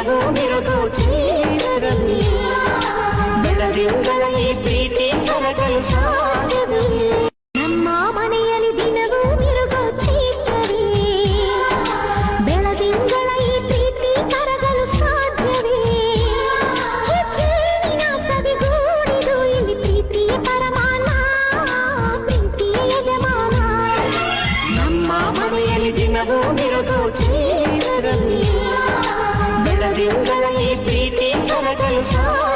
ದಿನವೂ ಮಿರುಗೋ ಚೈತ್ರದಲ್ಲಿ ಬೆಳದಿಂಗಳ ಈ ಪ್ರೀತಿ ಕರಗಲು ಸಾಧ್ಯವೇ ನಮ್ಮ ಮನೆಯಲ್ಲಿ ದಿನವೂ ಮಿರುಗೋ ಚೈತ್ರವೇ ಬೆಳದಿಂಗಳ ಈ ಪ್ರೀತಿ ಕರಗಲು ಸಾಧ್ಯವೇ ಹೆಚ್ಚಿನ ಸವಿಗೂಡಿದು ಇಲ್ಲಿ ಪ್ರೀತಿಯ ಪರಮಾನ ಪ್ರೀತಿಯ ಯಜಮಾನ ನಮ್ಮ ಮನೆಯಲ್ಲಿ ದಿನವೂ ಮಿರುಗೋ ಚೈತ್ರದಲ್ಲಿ ಬೆಳದಿಂಗಳ ಈ ಪ್ರೀತಿ ಕರಗಲು ಸಾಧ್ಯವೇ